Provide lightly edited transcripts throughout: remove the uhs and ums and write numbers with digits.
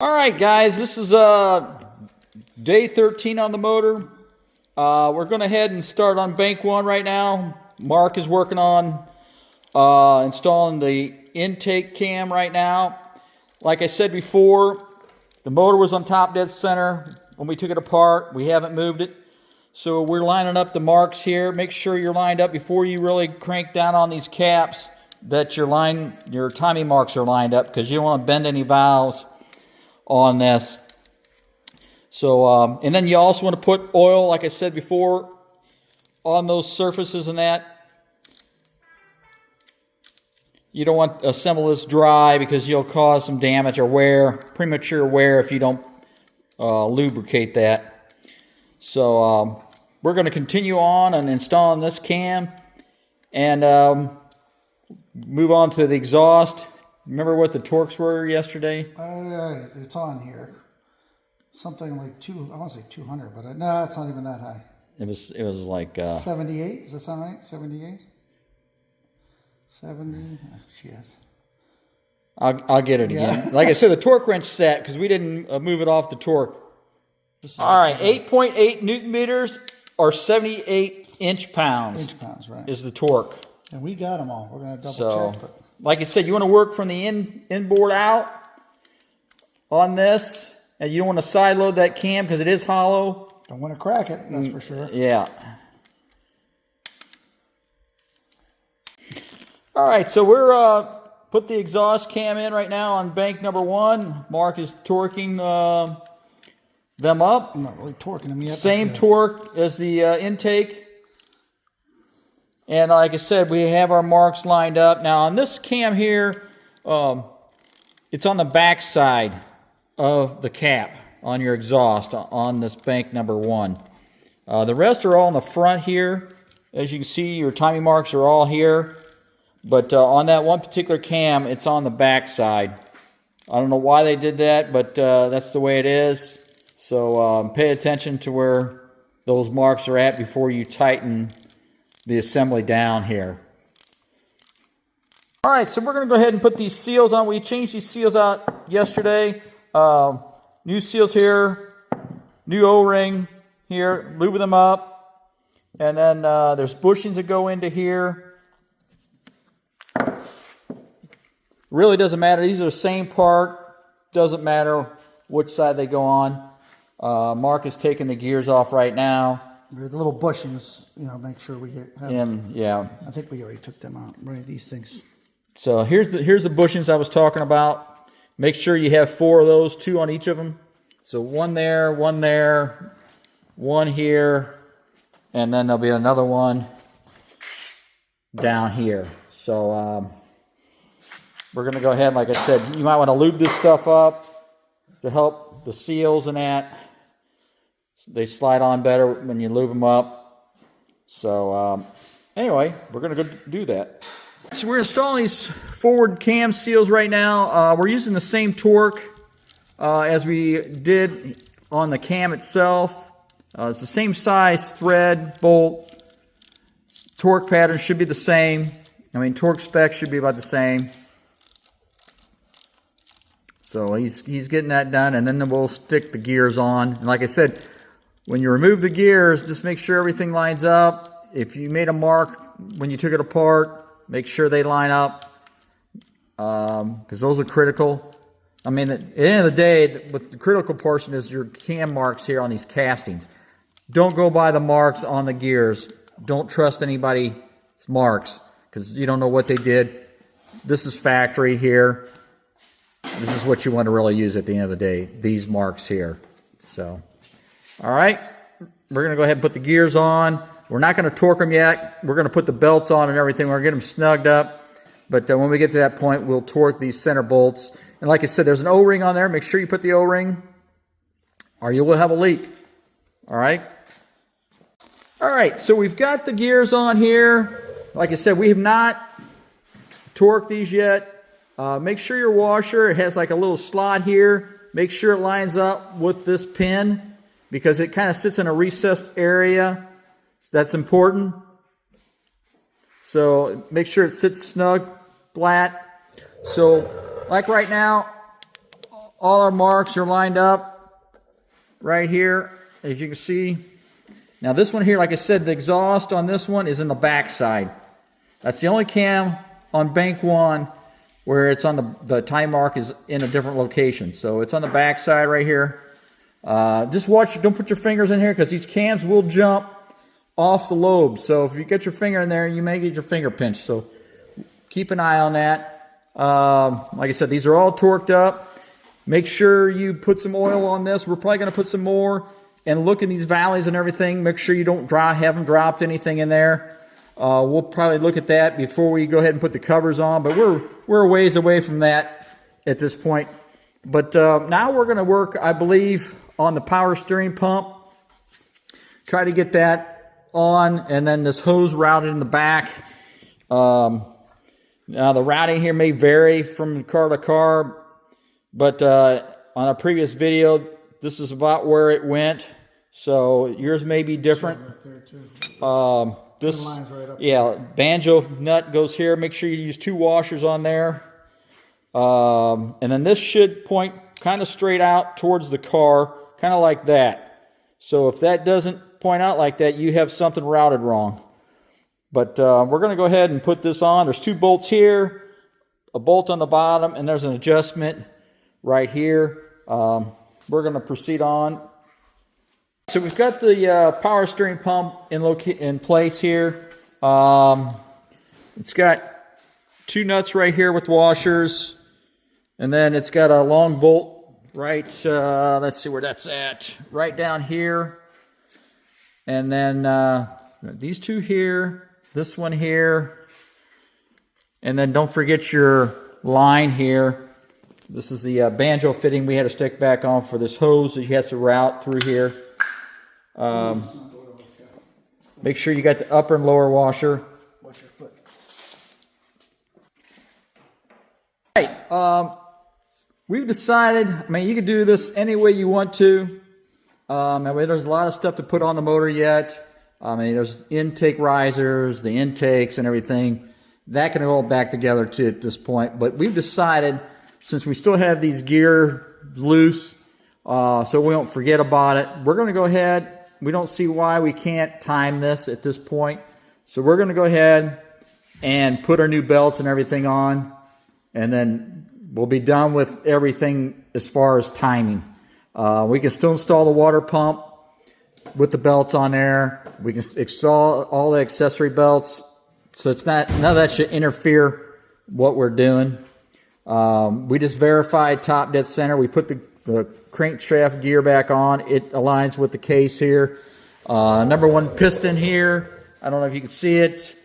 All right, guys, this is day 13 on the motor. We're going to head and start on bank 1 right now. Mark is working on installing the intake cam right now. Like I said before, the motor was on top dead center when we took it apart. We haven't moved it. So we're lining up the marks here. Make sure you're lined up before you really crank down on these caps, that your timing marks are lined up, because you don't want to bend any valves on this. So, and then you also want to put oil, like I said before, on those surfaces and that. You don't want to assemble this dry, because you'll cause some damage or wear, premature wear, if you don't lubricate that. So we're going to continue on and installing this cam and move on to the exhaust. Remember what the torques were yesterday? It's on here. Something like I want to say 200, but no, it's not even that high. It was like 78. Does that sound right? 78. 70. Oh, yes. I'll get it again. Like I said, the torque wrench set, because we didn't move it off the torque. All right, 8.8 Newton meters or 78 inch-pounds. Inch-pounds, right? Is the torque. And we got them all. We're going to double check. But like I said, you want to work from the inboard out on this, and you don't want to side load that cam because it is hollow. Don't want to crack it, that's for sure. Yeah. All right, so we're put the exhaust cam in right now on bank number 1. Mark is torquing them up. I'm not really torquing them yet. Same torque as the intake. And like I said, we have our marks lined up. Now on this cam here, it's on the back side of the cap on your exhaust on this bank number 1. The rest are all in the front here. As you can see, your timing marks are all here. But on that one particular cam, it's on the back side. I don't know why they did that, but that's the way it is. So pay attention to where those marks are at before you tighten the assembly down here. All right, so we're going to go ahead and put these seals on. We changed these seals out yesterday. New seals here, new O-ring here, lube them up. And then there's bushings that go into here. Really doesn't matter. These are the same part. Doesn't matter which side they go on. Mark is taking the gears off right now. The little bushings, make sure we get. Yeah. I think we already took them out, right? These things. So here's the bushings I was talking about. Make sure you have 4 of those, 2 on each of them. So one there, one here, and then there'll be another one down here. So we're going to go ahead, like I said, you might want to lube this stuff up to help the seals and that. They slide on better when you lube them up. So anyway, we're going to go do that. So we're installing these forward cam seals right now. We're using the same torque as we did on the cam itself. It's the same size thread, bolt. Torque pattern should be the same. Torque specs should be about the same. So he's getting that done, and then we'll stick the gears on. And like I said, when you remove the gears, just make sure everything lines up. If you made a mark when you took it apart, make sure they line up, because those are critical. At the end of the day, what the critical portion is your cam marks here on these castings. Don't go by the marks on the gears. Don't trust anybody's marks, because you don't know what they did. This is factory here. This is what you want to really use at the end of the day, these marks here. So, all right, we're going to go ahead and put the gears on. We're not going to torque them yet. We're going to put the belts on and everything. We're going to get them snugged up. But when we get to that point, we'll torque these center bolts. And like I said, there's an O-ring on there. Make sure you put the O-ring, or you will have a leak. All right? All right, so we've got the gears on here. Like I said, we have not torqued these yet. Make sure your washer, it has like a little slot here. Make sure it lines up with this pin, because it kind of sits in a recessed area. That's important. So make sure it sits snug, flat. So like right now, all our marks are lined up right here, as you can see. Now this one here, like I said, the exhaust on this one is in the back side. That's the only cam on bank one where it's on the time mark is in a different location. So it's on the back side right here. Just watch, don't put your fingers in here because these cams will jump off the lobe. So if you get your finger in there, you may get your finger pinched. So keep an eye on that. Like I said, these are all torqued up. Make sure you put some oil on this. We're probably going to put some more and look in these valleys and everything. Make sure you don't haven't dropped anything in there. We'll probably look at that before we go ahead and put the covers on, but we're a ways away from that at this point. But now we're going to work, I believe, on the power steering pump. Try to get that on, and then this hose routed in the back. Now the routing here may vary from car to car, but on a previous video, this is about where it went. So yours may be different. This, right up yeah, banjo nut goes here. Make sure you use 2 washers on there. And then this should point kind of straight out towards the car, kind of like that. So if that doesn't point out like that, you have something routed wrong. But we're going to go ahead and put this on. There's 2 bolts here, a bolt on the bottom, and there's an adjustment right here. We're going to proceed on. So we've got the power steering pump in place here. It's got 2 nuts right here with washers, and then it's got a long bolt right, let's see where that's at, right down here. And then these 2 here, this one here, and then don't forget your line here. This is the banjo fitting we had to stick back on for this hose that you have to route through here. Make sure you got the upper and lower washer. Watch your foot. Right, we've decided, I mean, you can do this any way you want to. I mean, there's a lot of stuff to put on the motor yet. I mean, there's intake risers, the intakes and everything. That can all back together too at this point. But we've decided, since we still have these gears loose, so we don't forget about it, we're going to go ahead. We don't see why we can't time this at this point. So we're going to go ahead and put our new belts and everything on. And then we'll be done with everything as far as timing. We can still install the water pump with the belts on there. We can install all the accessory belts. So it's not, none of that should interfere what we're doing. We just verified top dead center. We put the crankshaft gear back on. It aligns with the case here. Number 1 piston here. I don't know if you can see it.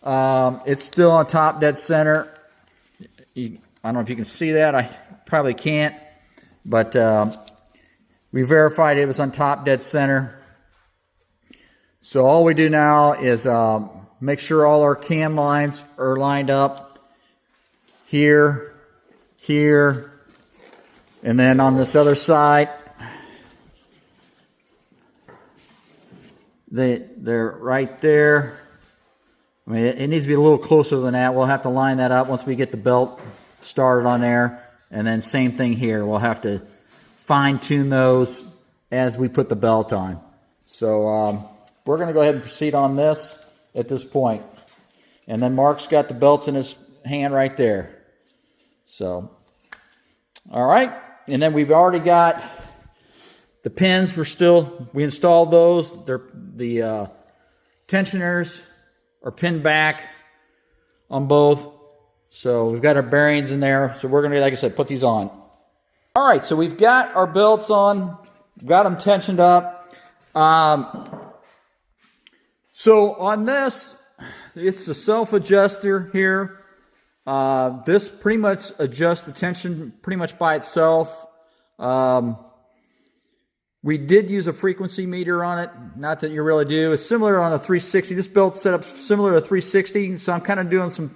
It's still on top dead center. I don't know if you can see that. I probably can't. But we verified it was on top dead center. So all we do now is make sure all our cam lines are lined up here, here, and then on this other side, they're right there. I mean, it needs to be a little closer than that. We'll have to line that up once we get the belt started on there. And then same thing here. We'll have to fine-tune those as we put the belt on. So we're going to go ahead and proceed on this at this point. And then Mark's got the belts in his hand right there. So, all right. And then we've already got the pins. We installed those. The tensioners are pinned back on both. So we've got our bearings in there. So we're going to, like I said, put these on. All right, so we've got our belts on. We've got them tensioned up. So on this, it's a self-adjuster here. This pretty much adjusts the tension pretty much by itself. We did use a frequency meter on it. Not that you really do. It's similar on the 360. This belt's set up similar to 360. So I'm kind of doing some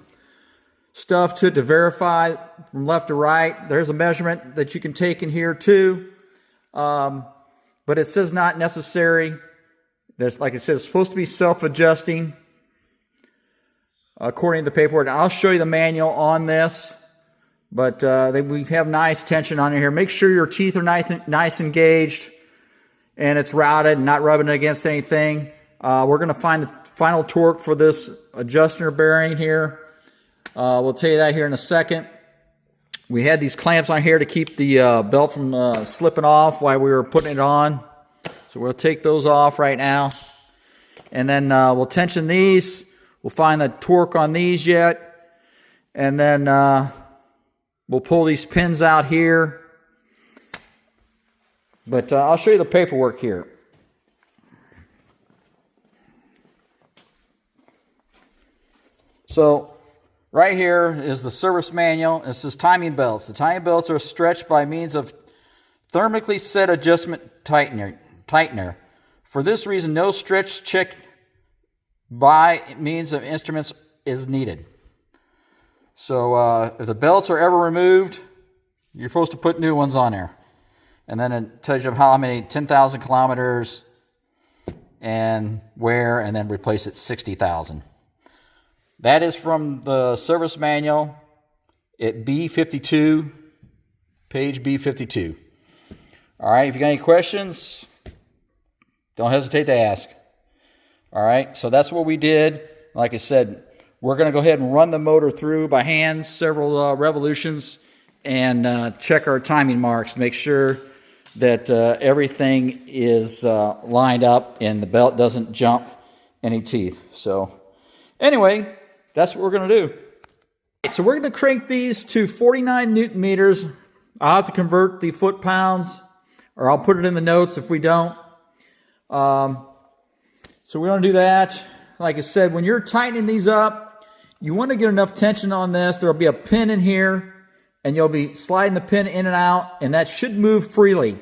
stuff to it to verify from left to right. There's a measurement that you can take in here too. But it says not necessary. There's, like I said, it's supposed to be self-adjusting according to the paperwork. I'll show you the manual on this. But we have nice tension on it here. Make sure your teeth are nice engaged and it's routed and not rubbing against anything. We're going to find the final torque for this adjuster bearing here. We'll tell you that here in a second. We had these clamps on here to keep the belt from slipping off while we were putting it on. So we'll take those off right now. And then we'll tension these. We'll find the torque on these yet. And then we'll pull these pins out here. But I'll show you the paperwork here. So right here is the service manual. It says timing belts. The timing belts are stretched by means of thermically set adjustment tightener. For this reason, no stretch check by means of instruments is needed. So if the belts are ever removed, you're supposed to put new ones on there. And then it tells you how many, 10,000 kilometers and where, and then replace it 60,000. That is from the service manual at B52, page B52. All right, if you got any questions, don't hesitate to ask. All right, so that's what we did. Like I said, we're going to go ahead and run the motor through by hand, several revolutions, and check our timing marks. Make sure that everything is lined up and the belt doesn't jump any teeth. So anyway, that's what we're going to do. So we're going to crank these to 49 Newton meters. I'll have to convert the foot-pounds, or I'll put it in the notes if we don't. So we're going to do that. Like I said, when you're tightening these up, you want to get enough tension on this. There will be a pin in here, and you'll be sliding the pin in and out, and that should move freely,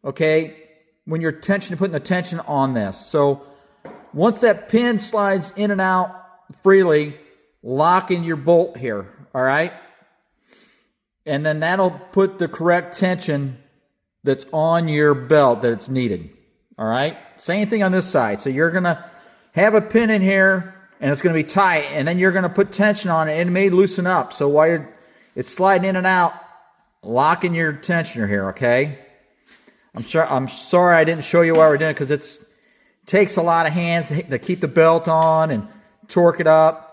okay, when you're putting the tension on this. So once that pin slides in and out freely, lock in your bolt here, all right? And then that'll put the correct tension that's on your belt that it's needed, all right? Same thing on this side. So you're going to have a pin in here, and it's going to be tight, and then you're going to put tension on it, and it may loosen up. So while it's sliding in and out, lock in your tensioner here, okay? I'm sorry I didn't show you while we're doing it, because it takes a lot of hands to keep the belt on and torque it up.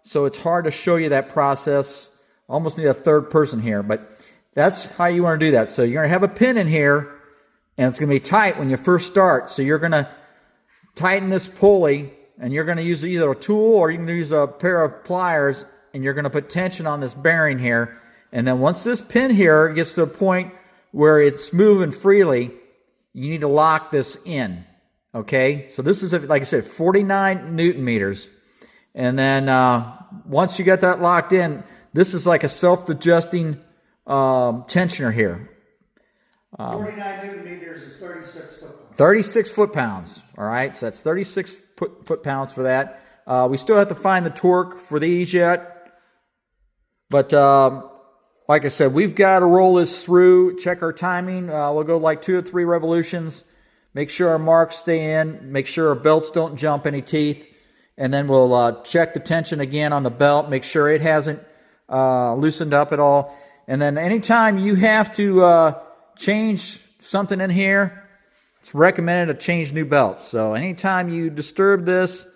So it's hard to show you that process. Almost need a third person here, but that's how you want to do that. So you're going to have a pin in here, and it's going to be tight when you first start. So you're going to tighten this pulley, and you're going to use either a tool or you can use a pair of pliers, and you're going to put tension on this bearing here. And then once this pin here gets to a point where it's moving freely, you need to lock this in. Okay? So this is, like I said, 49 Newton meters. And then once you get that locked in, this is like a self-adjusting tensioner here. 49 Newton meters is 36 foot-pounds. 36 foot-pounds, all right? So that's 36 foot-pounds for that. We still have to find the torque for these yet. But like I said, we've got to roll this through, check our timing. We'll go like 2 or 3 revolutions. Make sure our marks stay in. Make sure our belts don't jump any teeth. And then we'll check the tension again on the belt. Make sure it hasn't loosened up at all. And then anytime you have to change something in here, it's recommended to change new belts. So anytime you disturb this,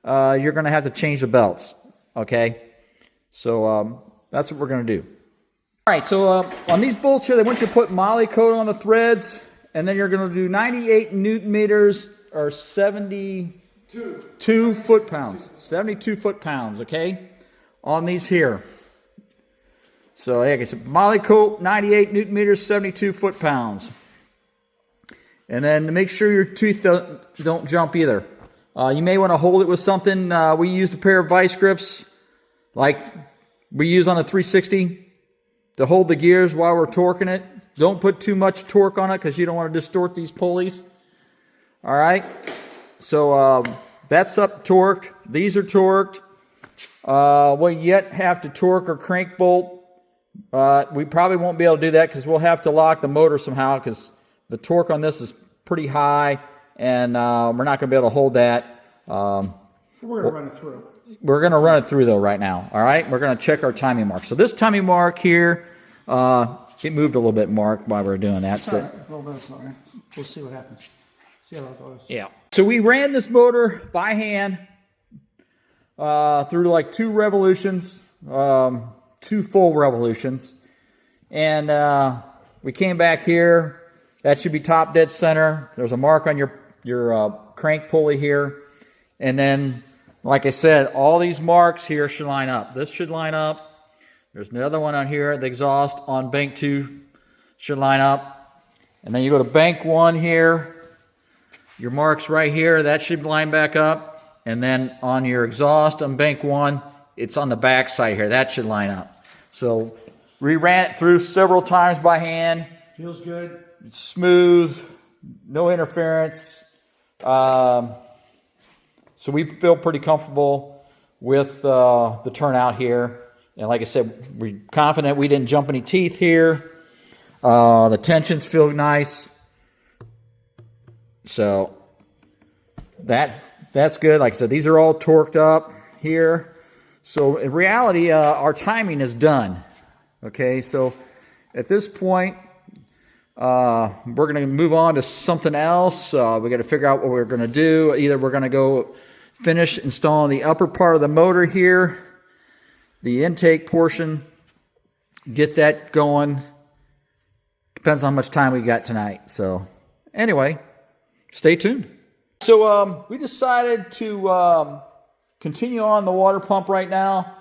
you're going to have to change the belts. Okay? So that's what we're going to do. All right, so on these bolts here, they want you to put moly coat on the threads, and then you're going to do 98 Newton meters, or 72 foot-pounds. 72 foot-pounds, okay, on these here. So, like I said, moly coat, 98 Newton meters, 72 foot-pounds. And then to make sure your teeth don't jump either. You may want to hold it with something. We used a pair of vice grips, like we use on the 360, to hold the gears while we're torquing it. Don't put too much torque on it because you don't want to distort these pulleys. All right. So that's up torqued. These are torqued. We yet have to torque our crank bolt. We probably won't be able to do that because we'll have to lock the motor somehow because the torque on this is pretty high, and we're not going to be able to hold that. We're going to run it through. we're going to run it through though right now. All right, we're going to check our timing mark. So this timing mark here, it moved a little bit, Mark, while we were doing that. Sorry, a little bit slower. We'll see what happens. See how it goes. Yeah. So we ran this motor by hand through like 2 revolutions, 2 full revolutions, and we came back here. That should be top dead center. There's a mark on your crank pulley here, and then, like I said, all these marks here should line up. This should line up. There's another one on here. The exhaust on bank 2 should line up, and then you go to bank 1 here. Your marks right here, that should line back up. And then on your exhaust on bank 1, it's on the back side here. That should line up. So we ran it through several times by hand. Feels good. It's smooth, no interference. So we feel pretty comfortable with the turnout here. And like I said, we're confident we didn't jump any teeth here. The tensions feel nice. So that's good. Like I said, these are all torqued up here. So in reality, our timing is done. Okay, so at this point, we're going to move on to something else. We got to figure out what we're going to do. Either we're going to go finish installing the upper part of the motor here, the intake portion, get that going. Depends on how much time we got tonight. So anyway, stay tuned. So we decided to continue on the water pump right now.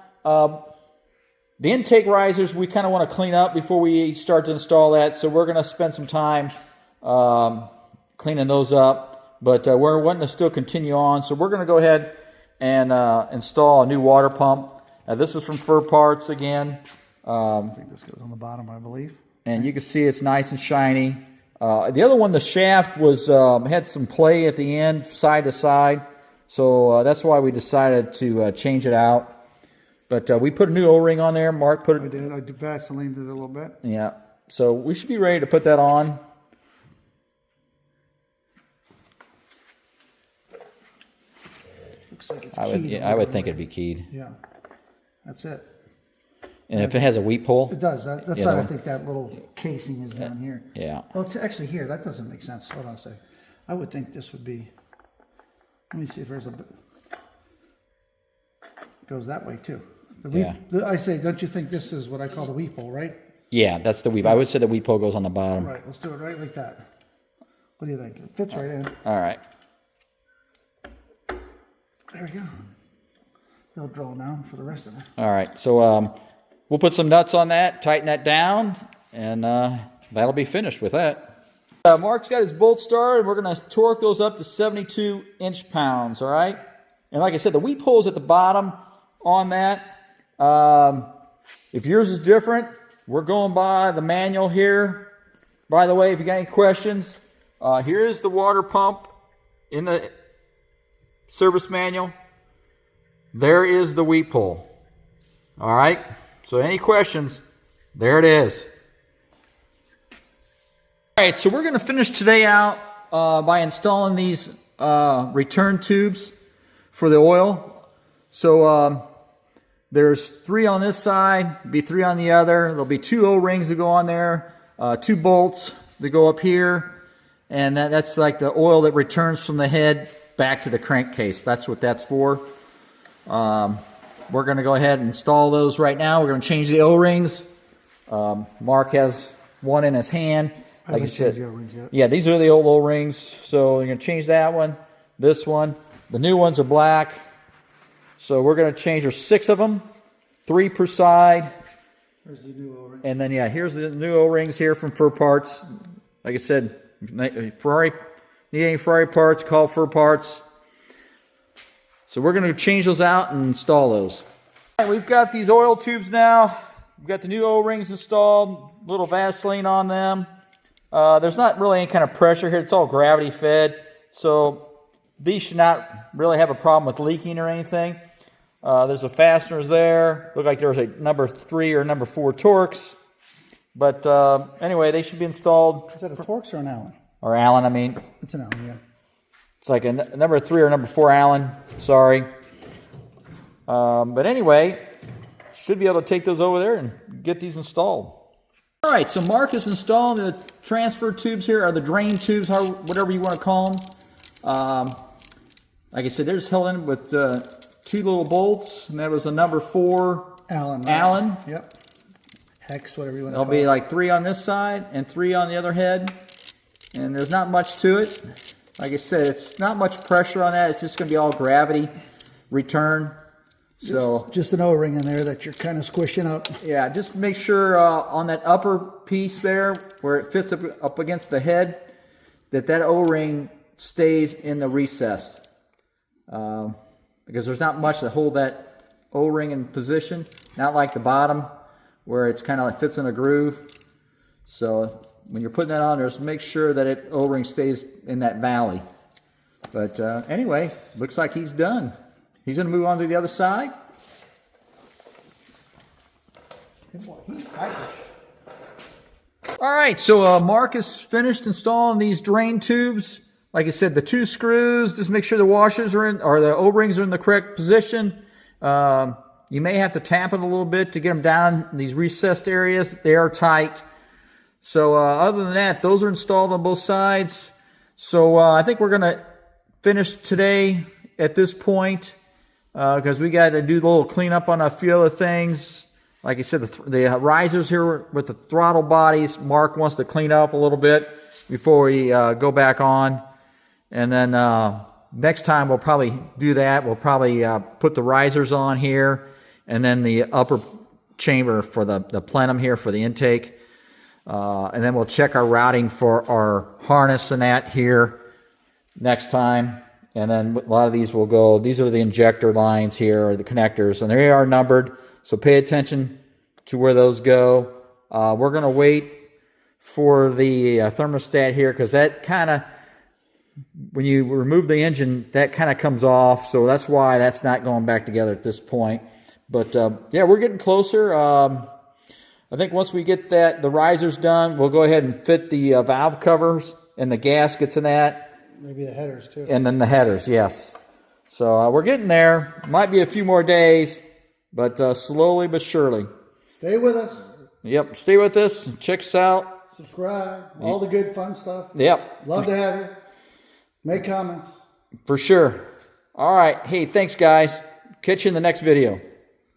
The intake risers we kind of want to clean up before we start to install that. So we're going to spend some time cleaning those up. But we're wanting to still continue on. So we're going to go ahead and install a new water pump. This is from Fur Parts again. I think this goes on the bottom, I believe. And you can see it's nice and shiny. The other one, the shaft was had some play at the end, side to side. So that's why we decided to change it out. But we put a new O-ring on there. Mark put it. I did. I Vaselined it a little bit. Yeah. So we should be ready to put that on. Looks like it's I keyed. I would think it'd be keyed. Yeah. That's it. And if it has a weep hole? It does. That's Yeah, why that I one. think that little casing is down here. Yeah. Well, it's actually here. That doesn't make sense. Hold on a second. I would think this would be. Let me see if there's a. Goes that way too. The weep, Yeah. I say, don't you think this is what I call the weep hole, right? Yeah, that's the weep. I would say the weep hole goes on the bottom. Right. Let's do it right like that. What do you think? It fits right in. All right. There we go. They'll draw now for the rest of it. All right. So we'll put some nuts on that, tighten that down, and that'll be finished with that. Mark's got his bolts started. We're going to torque those up to 72 inch-pounds, all right? And like I said, the weep hole's at the bottom on that. If yours is different, we're going by the manual here. By the way, if you got any questions, here's the water pump in the service manual. There is the weep hole. All right? So any questions, there it is. All right, so we're going to finish today out by installing these return tubes for the oil. So there's 3 on this side, be 3 on the other. There'll be 2 O-rings that go on there, 2 bolts that go up here, and that's like the oil that returns from the head back to the crankcase. That's what that's for. We're going to go ahead and install those right now. We're going to change the O-rings. Mark has one in his hand. Like I said, yeah, these are the old O-rings. So you're going to change that one, this one. The new ones are black. So we're going to change. There's 6 of them, 3 per side. There's the new O-ring. And then, yeah, here's the new O-rings here from Fur Parts. Like I said, Ferrari, need any Ferrari parts, call Fur Parts. So we're going to change those out and install those. All right, we've got these oil tubes now. We've got the new O-rings installed, little Vaseline on them. There's not really any kind of pressure here. It's all gravity fed. So these should not really have a problem with leaking or anything. There's a fasteners there. Look like there's a number 3 or number 4 Torx. But anyway, they should be installed. Is that a Torx or an Allen? Or Allen, I mean. It's an Allen, yeah. It's like a number 3 or number 4 Allen. Sorry. But anyway, should be able to take those over there and get these installed. All right, so Mark is installing the transfer tubes here, or the drain tubes, whatever you want to call them. Like I said, they're just held in with 2 little bolts, and that was a number 4 Allen. Right? Allen. Yep. Hex, whatever you want to There'll call be it. like 3 on this side and 3 on the other head, and there's not much to it. Like I said, it's not much pressure on that. It's just going to be all gravity return. So just an O-ring in there that you're kind of squishing up. yeah, just make sure on that upper piece there where it fits up against the head, that O-ring stays in the recess. Because there's not much to hold that O-ring in position. Not like the bottom where it's kind of like fits in a groove. So when you're putting that on there, just make sure that O-ring stays in that valley. But anyway, looks like he's done. He's going to move on to the other side. All right, so Mark has finished installing these drain tubes. Like I said, the 2 screws, just make sure the washers are in, or the O-rings are in the correct position. You may have to tap it a little bit to get them down in these recessed areas. They are tight. So other than that, those are installed on both sides. So I think we're going to finish today at this point. Because we got to do a little cleanup on a few other things. Like I said, the risers here with the throttle bodies, Mark wants to clean up a little bit before we go back on. And then next time we'll probably do that. We'll probably put the risers on here, and then the upper chamber for the plenum here for the intake. And then we'll check our routing for our harness and that here next time. And then a lot of these will go, these are the injector lines here, or the connectors, and they are numbered. So pay attention to where those go. We're going to wait for the thermostat here, because that kind of, when you remove the engine, that kind of comes off. So that's why that's not going back together at this point. But yeah, we're getting closer. I think once we get the risers done, we'll go ahead and fit the valve covers and the gaskets in that. Maybe the headers too. And then the headers, yes. So we're getting there. Might be a few more days, but slowly but surely. Stay with us. Yep, stay with us. Check us out. Subscribe. All the good fun stuff. Yep. Love to have you. Make comments. For sure. All right. Hey, thanks, guys. Catch you in the next video.